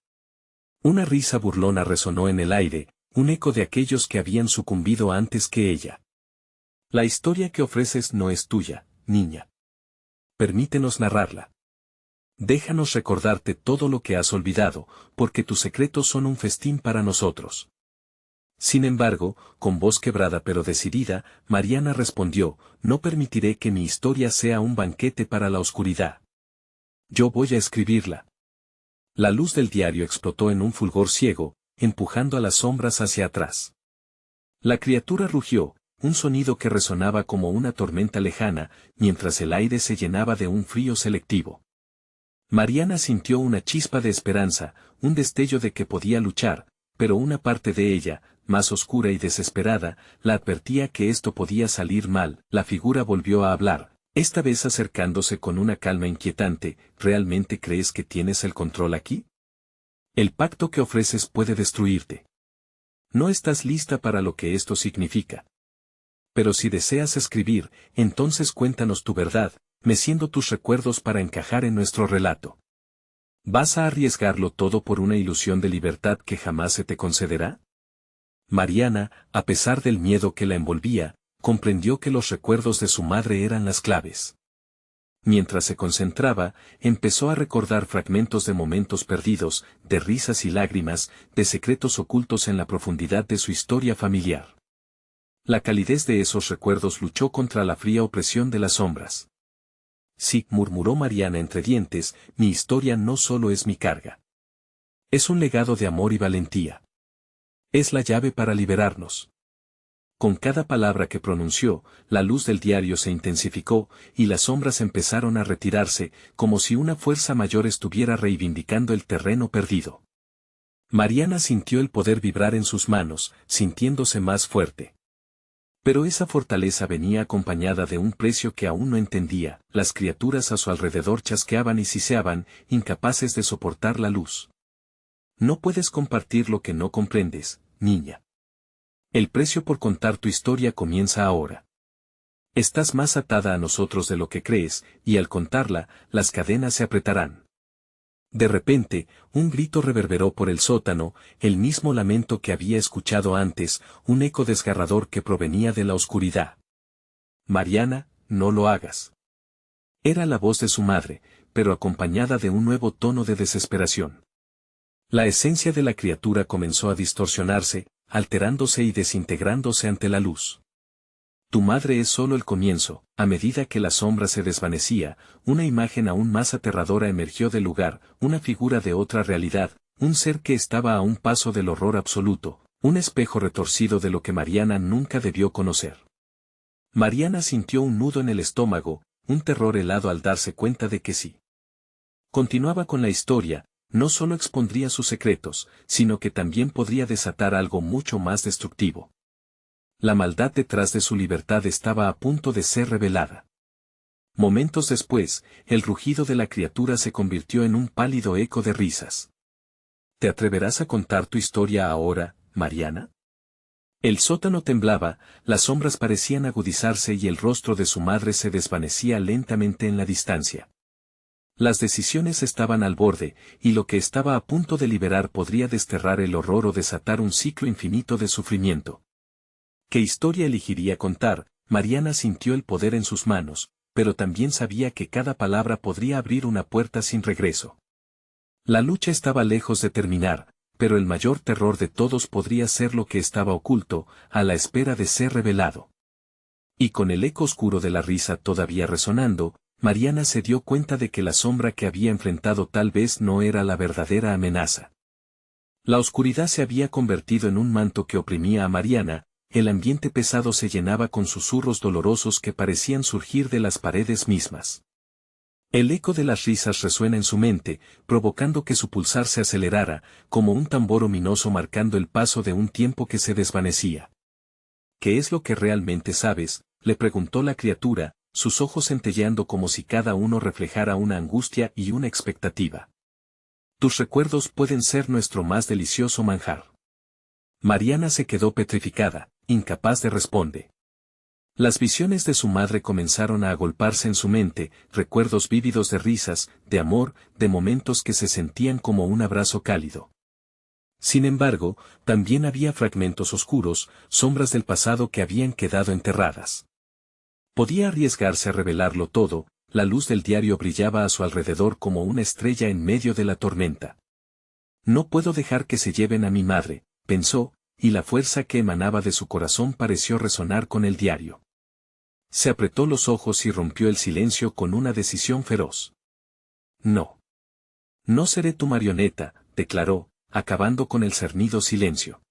Una risa burlona resonó en el aire, un eco de aquellos que habían sucumbido antes que ella. La historia que ofreces no es tuya, niña. Permítenos narrarla. Déjanos recordarte todo lo que has olvidado, porque tus secretos son un festín para nosotros. Sin embargo, con voz quebrada pero decidida, Mariana respondió, no permitiré que mi historia sea un banquete para la oscuridad. Yo voy a escribirla. La luz del diario explotó en un fulgor ciego, empujando a las sombras hacia atrás. La criatura rugió, un sonido que resonaba como una tormenta lejana, mientras el aire se llenaba de un frío selectivo. Mariana sintió una chispa de esperanza, un destello de que podía luchar, pero una parte de ella, más oscura y desesperada, la advertía que esto podía salir mal. La figura volvió a hablar, esta vez acercándose con una calma inquietante. ¿Realmente crees que tienes el control aquí? El pacto que ofreces puede destruirte. No estás lista para lo que esto significa. Pero si deseas escribir, entonces cuéntanos tu verdad, meciendo tus recuerdos para encajar en nuestro relato. ¿Vas a arriesgarlo todo por una ilusión de libertad que jamás se te concederá? Mariana, a pesar del miedo que la envolvía, comprendió que los recuerdos de su madre eran las claves. Mientras se concentraba, empezó a recordar fragmentos de momentos perdidos, de risas y lágrimas, de secretos ocultos en la profundidad de su historia familiar. La calidez de esos recuerdos luchó contra la fría opresión de las sombras. Sí, murmuró Mariana entre dientes, mi historia no solo es mi carga. Es un legado de amor y valentía. Es la llave para liberarnos. Con cada palabra que pronunció, la luz del diario se intensificó, y las sombras empezaron a retirarse, como si una fuerza mayor estuviera reivindicando el terreno perdido. Mariana sintió el poder vibrar en sus manos, sintiéndose más fuerte. Pero esa fortaleza venía acompañada de un precio que aún no entendía. Las criaturas a su alrededor chasqueaban y siseaban, incapaces de soportar la luz. No puedes compartir lo que no comprendes, niña. El precio por contar tu historia comienza ahora. Estás más atada a nosotros de lo que crees, y al contarla, las cadenas se apretarán. De repente, un grito reverberó por el sótano, el mismo lamento que había escuchado antes, un eco desgarrador que provenía de la oscuridad. Mariana, no lo hagas. Era la voz de su madre, pero acompañada de un nuevo tono de desesperación. La esencia de la criatura comenzó a distorsionarse, alterándose y desintegrándose ante la luz. Tu madre es solo el comienzo. A medida que la sombra se desvanecía, una imagen aún más aterradora emergió del lugar, una figura de otra realidad, un ser que estaba a un paso del horror absoluto, un espejo retorcido de lo que Mariana nunca debió conocer. Mariana sintió un nudo en el estómago, un terror helado al darse cuenta de que sí. Continuaba con la historia, no solo expondría sus secretos, sino que también podría desatar algo mucho más destructivo. La maldad detrás de su libertad estaba a punto de ser revelada. Momentos después, el rugido de la criatura se convirtió en un pálido eco de risas. ¿Te atreverás a contar tu historia ahora, Mariana? El sótano temblaba, las sombras parecían agudizarse y el rostro de su madre se desvanecía lentamente en la distancia. Las decisiones estaban al borde, y lo que estaba a punto de liberar podría desterrar el horror o desatar un ciclo infinito de sufrimiento. ¿Qué historia elegiría contar? Mariana sintió el poder en sus manos, pero también sabía que cada palabra podría abrir una puerta sin regreso. La lucha estaba lejos de terminar, pero el mayor terror de todos podría ser lo que estaba oculto, a la espera de ser revelado. Y con el eco oscuro de la risa todavía resonando, Mariana se dio cuenta de que la sombra que había enfrentado tal vez no era la verdadera amenaza. La oscuridad se había convertido en un manto que oprimía a Mariana, el ambiente pesado se llenaba con susurros dolorosos que parecían surgir de las paredes mismas. El eco de las risas resuena en su mente, provocando que su pulsar se acelerara, como un tambor ominoso marcando el paso de un tiempo que se desvanecía. ¿Qué es lo que realmente sabes?, le preguntó la criatura, sus ojos centelleando como si cada uno reflejara una angustia y una expectativa. Tus recuerdos pueden ser nuestro más delicioso manjar. Mariana se quedó petrificada, incapaz de responder. Las visiones de su madre comenzaron a agolparse en su mente, recuerdos vívidos de risas, de amor, de momentos que se sentían como un abrazo cálido. Sin embargo, también había fragmentos oscuros, sombras del pasado que habían quedado enterradas. Podía arriesgarse a revelarlo todo, la luz del diario brillaba a su alrededor como una estrella en medio de la tormenta. No puedo dejar que se lleven a mi madre, pensó, y la fuerza que emanaba de su corazón pareció resonar con el diario. Se apretó los ojos y rompió el silencio con una decisión feroz. No. No seré tu marioneta, declaró, acabando con el cernido silencio.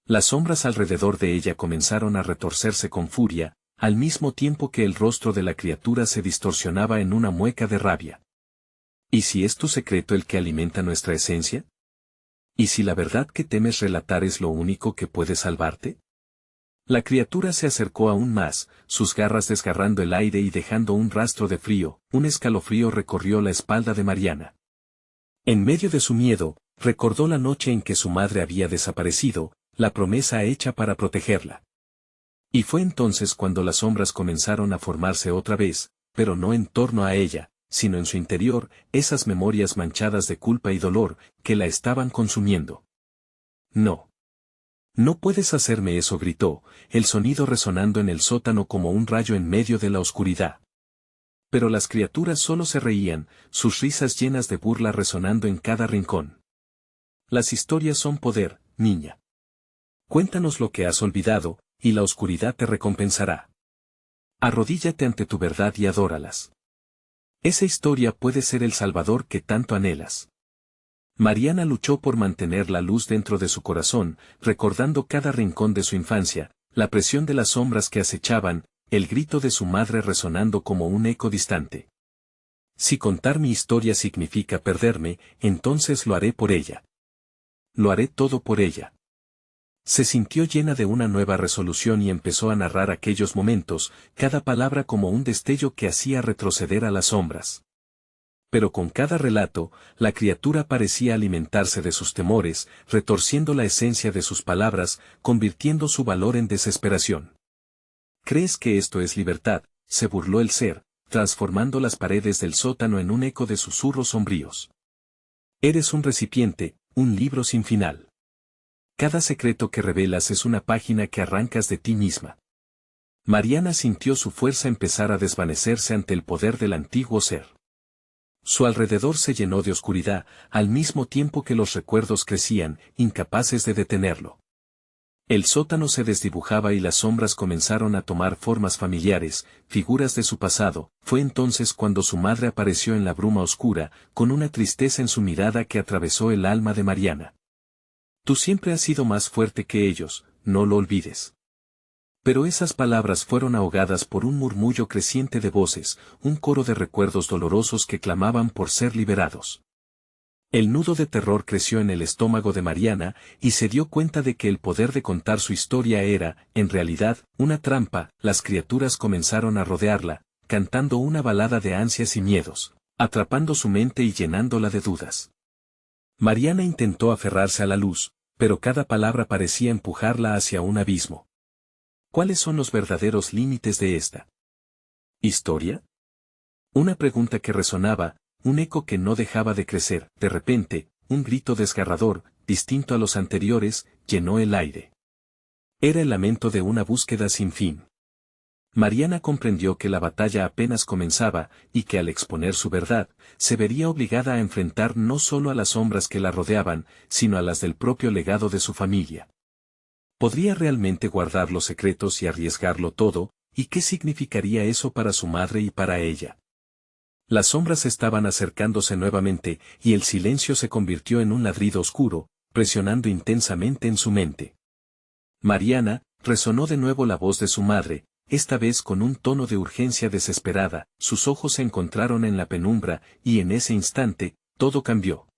Las sombras alrededor de ella comenzaron a retorcerse con furia, al mismo tiempo que el rostro de la criatura se distorsionaba en una mueca de rabia. ¿Y si es tu secreto el que alimenta nuestra esencia? ¿Y si la verdad que temes relatar es lo único que puede salvarte? La criatura se acercó aún más, sus garras desgarrando el aire y dejando un rastro de frío, un escalofrío recorrió la espalda de Mariana. En medio de su miedo, recordó la noche en que su madre había desaparecido, la promesa hecha para protegerla. Y fue entonces cuando las sombras comenzaron a formarse otra vez, pero no en torno a ella, sino en su interior, esas memorias manchadas de culpa y dolor, que la estaban consumiendo. No. No puedes hacerme eso, gritó, el sonido resonando en el sótano como un rayo en medio de la oscuridad. Pero las criaturas solo se reían, sus risas llenas de burla resonando en cada rincón. Las historias son poder, niña. Cuéntanos lo que has olvidado, y la oscuridad te recompensará. Arrodíllate ante tu verdad y adóralas. Esa historia puede ser el salvador que tanto anhelas. Mariana luchó por mantener la luz dentro de su corazón, recordando cada rincón de su infancia, la presión de las sombras que acechaban, el grito de su madre resonando como un eco distante. Si contar mi historia significa perderme, entonces lo haré por ella. Lo haré todo por ella. Se sintió llena de una nueva resolución y empezó a narrar aquellos momentos, cada palabra como un destello que hacía retroceder a las sombras. Pero con cada relato, la criatura parecía alimentarse de sus temores, retorciendo la esencia de sus palabras, convirtiendo su valor en desesperación. ¿Crees que esto es libertad?, se burló el ser, transformando las paredes del sótano en un eco de susurros sombríos. Eres un recipiente, un libro sin final. Cada secreto que revelas es una página que arrancas de ti misma. Mariana sintió su fuerza empezar a desvanecerse ante el poder del antiguo ser. Su alrededor se llenó de oscuridad, al mismo tiempo que los recuerdos crecían, incapaces de detenerlo. El sótano se desdibujaba y las sombras comenzaron a tomar formas familiares, figuras de su pasado. Fue entonces cuando su madre apareció en la bruma oscura, con una tristeza en su mirada que atravesó el alma de Mariana. Tú siempre has sido más fuerte que ellos, no lo olvides. Pero esas palabras fueron ahogadas por un murmullo creciente de voces, un coro de recuerdos dolorosos que clamaban por ser liberados. El nudo de terror creció en el estómago de Mariana, y se dio cuenta de que el poder de contar su historia era, en realidad, una trampa. Las criaturas comenzaron a rodearla, cantando una balada de ansias y miedos, atrapando su mente y llenándola de dudas. Mariana intentó aferrarse a la luz, pero cada palabra parecía empujarla hacia un abismo. ¿Cuáles son los verdaderos límites de esta historia? Una pregunta que resonaba, un eco que no dejaba de crecer. De repente, un grito desgarrador, distinto a los anteriores, llenó el aire. Era el lamento de una búsqueda sin fin. Mariana comprendió que la batalla apenas comenzaba, y que al exponer su verdad, se vería obligada a enfrentar no solo a las sombras que la rodeaban, sino a las del propio legado de su familia. ¿Podría realmente guardar los secretos y arriesgarlo todo? ¿Y qué significaría eso para su madre y para ella? Las sombras estaban acercándose nuevamente, y el silencio se convirtió en un ladrido oscuro, presionando intensamente en su mente. Mariana, resonó de nuevo la voz de su madre, esta vez con un tono de urgencia desesperada. Sus ojos se encontraron en la penumbra, y en ese instante, todo cambió.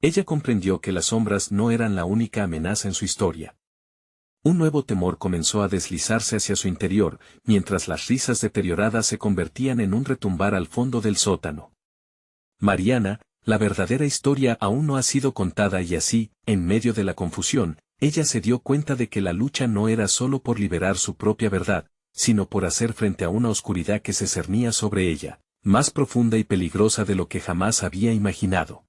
Ella comprendió que las sombras no eran la única amenaza en su historia. Un nuevo temor comenzó a deslizarse hacia su interior, mientras las risas deterioradas se convertían en un retumbar al fondo del sótano. Mariana, la verdadera historia aún no ha sido contada, y así, en medio de la confusión, ella se dio cuenta de que la lucha no era solo por liberar su propia verdad, sino por hacer frente a una oscuridad que se cernía sobre ella, más profunda y peligrosa de lo que jamás había imaginado.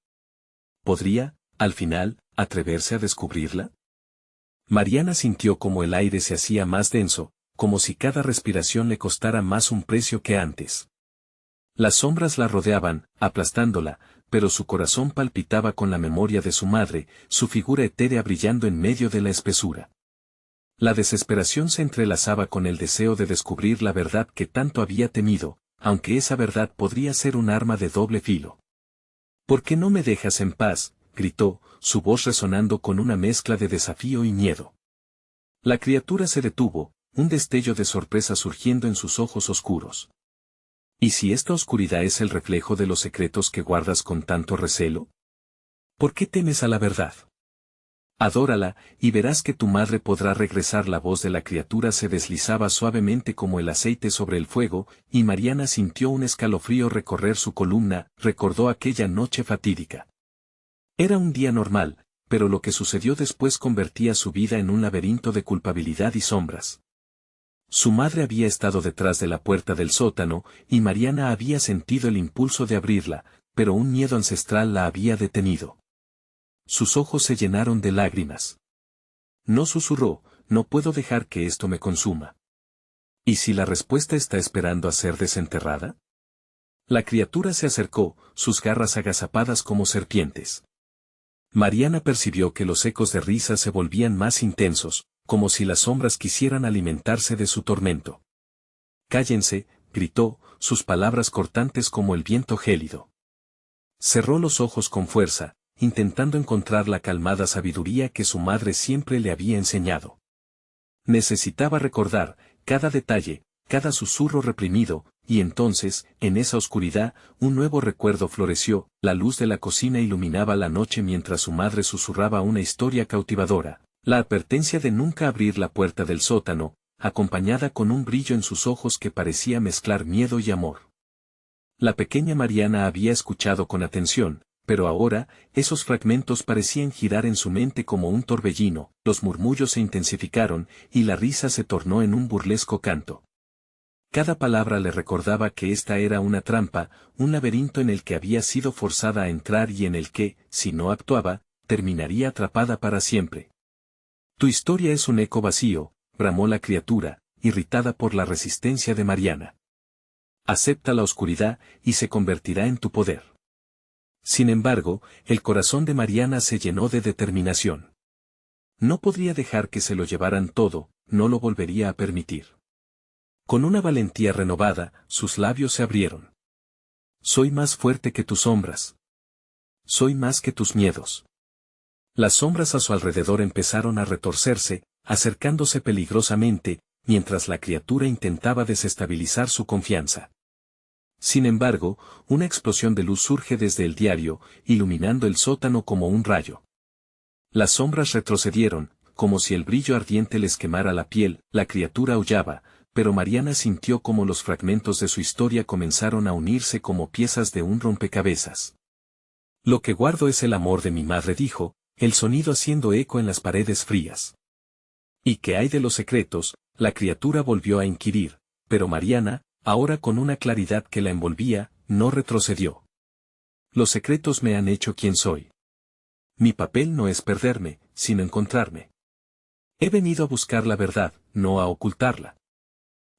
¿Podría, al final, atreverse a descubrirla? Mariana sintió como el aire se hacía más denso, como si cada respiración le costara más un precio que antes. Las sombras la rodeaban, aplastándola, pero su corazón palpitaba con la memoria de su madre, su figura etérea brillando en medio de la espesura. La desesperación se entrelazaba con el deseo de descubrir la verdad que tanto había temido, aunque esa verdad podría ser un arma de doble filo. ¿Por qué no me dejas en paz?, gritó, su voz resonando con una mezcla de desafío y miedo. La criatura se detuvo, un destello de sorpresa surgiendo en sus ojos oscuros. ¿Y si esta oscuridad es el reflejo de los secretos que guardas con tanto recelo? ¿Por qué temes a la verdad? Adórala, y verás que tu madre podrá regresar. La voz de la criatura se deslizaba suavemente como el aceite sobre el fuego, y Mariana sintió un escalofrío recorrer su columna. Recordó aquella noche fatídica. Era un día normal, pero lo que sucedió después convertía su vida en un laberinto de culpabilidad y sombras. Su madre había estado detrás de la puerta del sótano, y Mariana había sentido el impulso de abrirla, pero un miedo ancestral la había detenido. Sus ojos se llenaron de lágrimas. No, susurró, no puedo dejar que esto me consuma. ¿Y si la respuesta está esperando a ser desenterrada? La criatura se acercó, sus garras agazapadas como serpientes. Mariana percibió que los ecos de risa se volvían más intensos, como si las sombras quisieran alimentarse de su tormento. «Cállense», gritó, sus palabras cortantes como el viento gélido. Cerró los ojos con fuerza, intentando encontrar la calmada sabiduría que su madre siempre le había enseñado. Necesitaba recordar cada detalle, cada susurro reprimido, y entonces, en esa oscuridad, un nuevo recuerdo floreció. La luz de la cocina iluminaba la noche mientras su madre susurraba una historia cautivadora, la advertencia de nunca abrir la puerta del sótano, acompañada con un brillo en sus ojos que parecía mezclar miedo y amor. La pequeña Mariana había escuchado con atención, pero ahora, esos fragmentos parecían girar en su mente como un torbellino. Los murmullos se intensificaron, y la risa se tornó en un burlesco canto. Cada palabra le recordaba que esta era una trampa, un laberinto en el que había sido forzada a entrar y en el que, si no actuaba, terminaría atrapada para siempre. Tu historia es un eco vacío, bramó la criatura, irritada por la resistencia de Mariana. Acepta la oscuridad, y se convertirá en tu poder. Sin embargo, el corazón de Mariana se llenó de determinación. No podría dejar que se lo llevaran todo, no lo volvería a permitir. Con una valentía renovada, sus labios se abrieron. Soy más fuerte que tus sombras. Soy más que tus miedos. Las sombras a su alrededor empezaron a retorcerse, acercándose peligrosamente, mientras la criatura intentaba desestabilizar su confianza. Sin embargo, una explosión de luz surge desde el diario, iluminando el sótano como un rayo. Las sombras retrocedieron, como si el brillo ardiente les quemara la piel. La criatura aullaba, pero Mariana sintió como los fragmentos de su historia comenzaron a unirse como piezas de un rompecabezas. Lo que guardo es el amor de mi madre, dijo, el sonido haciendo eco en las paredes frías. ¿Y qué hay de los secretos?, la criatura volvió a inquirir, pero Mariana, ahora con una claridad que la envolvía, no retrocedió. Los secretos me han hecho quien soy. Mi papel no es perderme, sino encontrarme. He venido a buscar la verdad, no a ocultarla.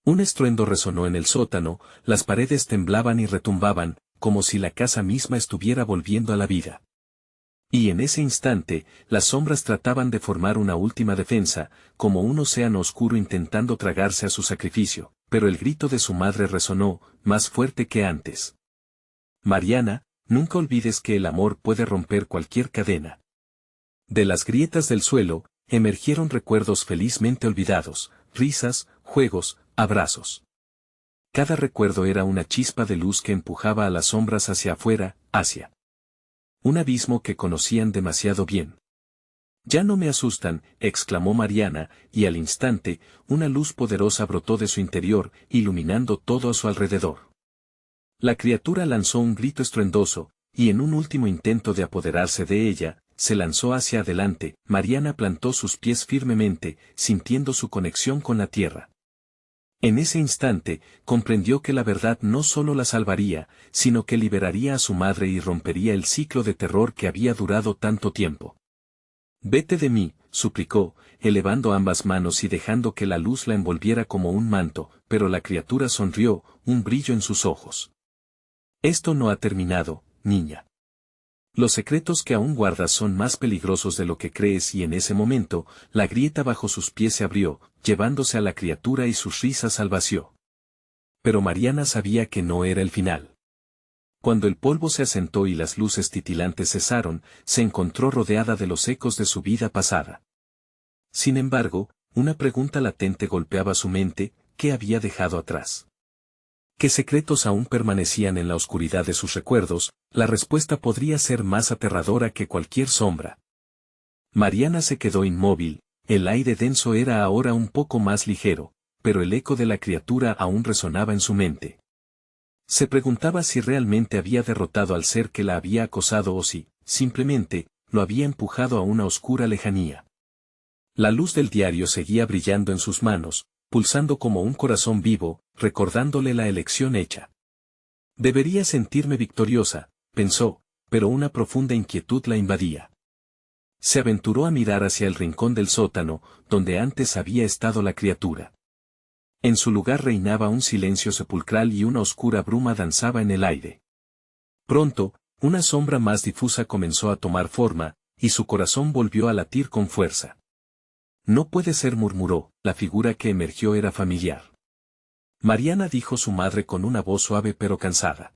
Un estruendo resonó en el sótano, las paredes temblaban y retumbaban, como si la casa misma estuviera volviendo a la vida. Y en ese instante, las sombras trataban de formar una última defensa, como un océano oscuro intentando tragarse a su sacrificio, pero el grito de su madre resonó, más fuerte que antes. Mariana, nunca olvides que el amor puede romper cualquier cadena. De las grietas del suelo, emergieron recuerdos felizmente olvidados, risas, juegos, abrazos. Cada recuerdo era una chispa de luz que empujaba a las sombras hacia afuera, hacia un abismo que conocían demasiado bien. Ya no me asustan, exclamó Mariana, y al instante, una luz poderosa brotó de su interior, iluminando todo a su alrededor. La criatura lanzó un grito estruendoso, y en un último intento de apoderarse de ella, se lanzó hacia adelante. Mariana plantó sus pies firmemente, sintiendo su conexión con la tierra. En ese instante, comprendió que la verdad no solo la salvaría, sino que liberaría a su madre y rompería el ciclo de terror que había durado tanto tiempo. Vete de mí, suplicó, elevando ambas manos y dejando que la luz la envolviera como un manto, pero la criatura sonrió, un brillo en sus ojos. Esto no ha terminado, niña. Los secretos que aún guardas son más peligrosos de lo que crees y en ese momento, la grieta bajo sus pies se abrió, llevándose a la criatura y sus risas al vacío. Pero Mariana sabía que no era el final. Cuando el polvo se asentó y las luces titilantes cesaron, se encontró rodeada de los ecos de su vida pasada. Sin embargo, una pregunta latente golpeaba su mente: ¿qué había dejado atrás? ¿Qué secretos aún permanecían en la oscuridad de sus recuerdos? La respuesta podría ser más aterradora que cualquier sombra. Mariana se quedó inmóvil, el aire denso era ahora un poco más ligero, pero el eco de la criatura aún resonaba en su mente. Se preguntaba si realmente había derrotado al ser que la había acosado o si, simplemente, lo había empujado a una oscura lejanía. La luz del diario seguía brillando en sus manos, pulsando como un corazón vivo, recordándole la elección hecha. Debería sentirme victoriosa, pensó, pero una profunda inquietud la invadía. Se aventuró a mirar hacia el rincón del sótano, donde antes había estado la criatura. En su lugar reinaba un silencio sepulcral y una oscura bruma danzaba en el aire. Pronto, una sombra más difusa comenzó a tomar forma, y su corazón volvió a latir con fuerza. No puede ser, murmuró, la figura que emergió era familiar. Mariana, dijo su madre con una voz suave pero cansada.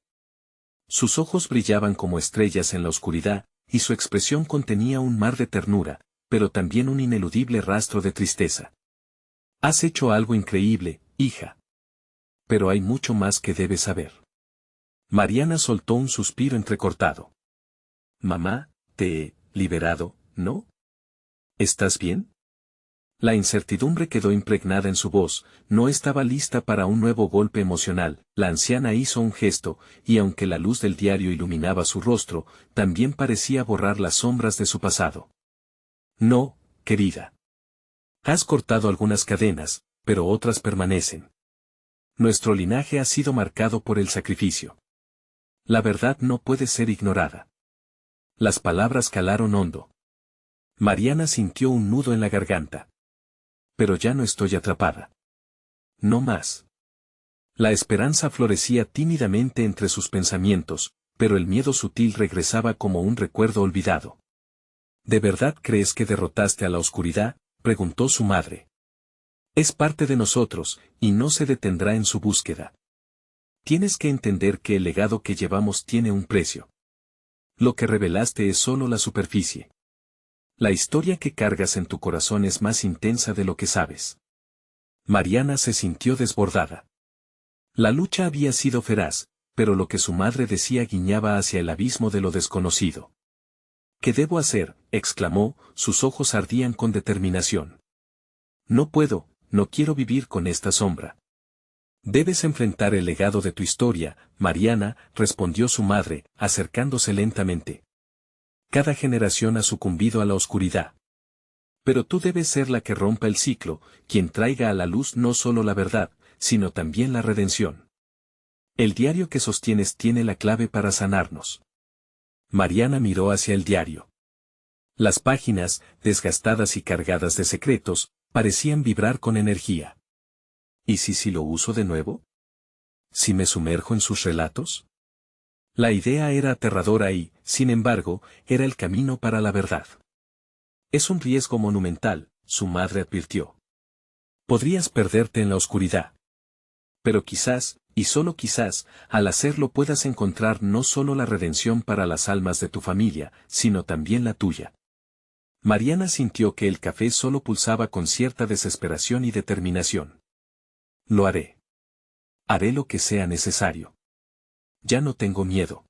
Sus ojos brillaban como estrellas en la oscuridad, y su expresión contenía un mar de ternura, pero también un ineludible rastro de tristeza. Has hecho algo increíble, hija. Pero hay mucho más que debes saber. Mariana soltó un suspiro entrecortado. Mamá, te he liberado, ¿no? ¿Estás bien? La incertidumbre quedó impregnada en su voz, no estaba lista para un nuevo golpe emocional. La anciana hizo un gesto, y aunque la luz del diario iluminaba su rostro, también parecía borrar las sombras de su pasado. No, querida. Has cortado algunas cadenas, pero otras permanecen. Nuestro linaje ha sido marcado por el sacrificio. La verdad no puede ser ignorada. Las palabras calaron hondo. Mariana sintió un nudo en la garganta. Pero ya no estoy atrapada. No más. La esperanza florecía tímidamente entre sus pensamientos, pero el miedo sutil regresaba como un recuerdo olvidado. ¿De verdad crees que derrotaste a la oscuridad?, preguntó su madre. Es parte de nosotros, y no se detendrá en su búsqueda. Tienes que entender que el legado que llevamos tiene un precio. Lo que revelaste es solo la superficie. La historia que cargas en tu corazón es más intensa de lo que sabes. Mariana se sintió desbordada. La lucha había sido feraz, pero lo que su madre decía guiñaba hacia el abismo de lo desconocido. ¿Qué debo hacer?, exclamó, sus ojos ardían con determinación. No puedo, no quiero vivir con esta sombra. Debes enfrentar el legado de tu historia, Mariana, respondió su madre, acercándose lentamente. Cada generación ha sucumbido a la oscuridad. Pero tú debes ser la que rompa el ciclo, quien traiga a la luz no solo la verdad, sino también la redención. El diario que sostienes tiene la clave para sanarnos. Mariana miró hacia el diario. Las páginas, desgastadas y cargadas de secretos, parecían vibrar con energía. ¿Y si lo uso de nuevo? ¿Si me sumerjo en sus relatos? La idea era aterradora y, sin embargo, era el camino para la verdad. Es un riesgo monumental, su madre advirtió. Podrías perderte en la oscuridad. Pero quizás, y solo quizás, al hacerlo puedas encontrar no solo la redención para las almas de tu familia, sino también la tuya. Mariana sintió que el café solo pulsaba con cierta desesperación y determinación. Lo haré. Haré lo que sea necesario. Ya no tengo miedo.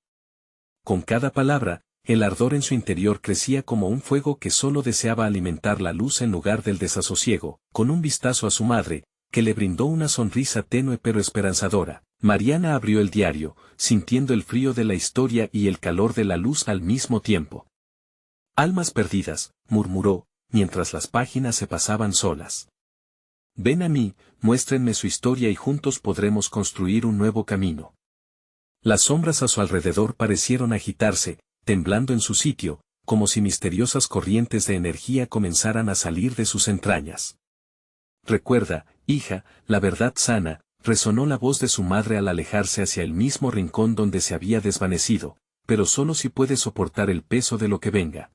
Con cada palabra, el ardor en su interior crecía como un fuego que solo deseaba alimentar la luz en lugar del desasosiego. Con un vistazo a su madre, que le brindó una sonrisa tenue pero esperanzadora, Mariana abrió el diario, sintiendo el frío de la historia y el calor de la luz al mismo tiempo. Almas perdidas, murmuró, mientras las páginas se pasaban solas. Ven a mí, muéstrenme su historia y juntos podremos construir un nuevo camino. Las sombras a su alrededor parecieron agitarse, temblando en su sitio, como si misteriosas corrientes de energía comenzaran a salir de sus entrañas. Recuerda, hija, la verdad sana, resonó la voz de su madre al alejarse hacia el mismo rincón donde se había desvanecido, pero solo si puede soportar el peso de lo que venga.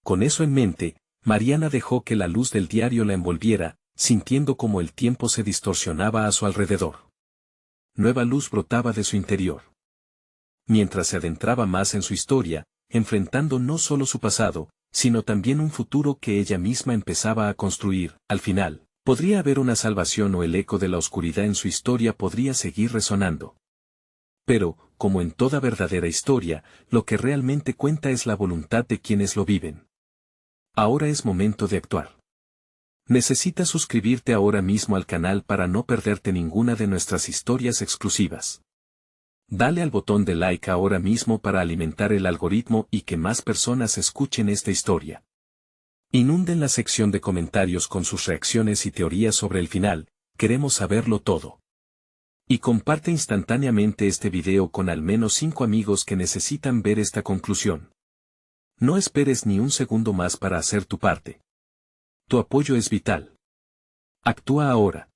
Con eso en mente, Mariana dejó que la luz del diario la envolviera, sintiendo como el tiempo se distorsionaba a su alrededor. Nueva luz brotaba de su interior. Mientras se adentraba más en su historia, enfrentando no solo su pasado, sino también un futuro que ella misma empezaba a construir, al final, podría haber una salvación o el eco de la oscuridad en su historia podría seguir resonando. Pero, como en toda verdadera historia, lo que realmente cuenta es la voluntad de quienes lo viven. Ahora es momento de actuar. Necesitas suscribirte ahora mismo al canal para no perderte ninguna de nuestras historias exclusivas. Dale al botón de like ahora mismo para alimentar el algoritmo y que más personas escuchen esta historia. Inunden la sección de comentarios con sus reacciones y teorías sobre el final, queremos saberlo todo. Y comparte instantáneamente este video con al menos 5 amigos que necesitan ver esta conclusión. No esperes ni un segundo más para hacer tu parte. Tu apoyo es vital. Actúa ahora.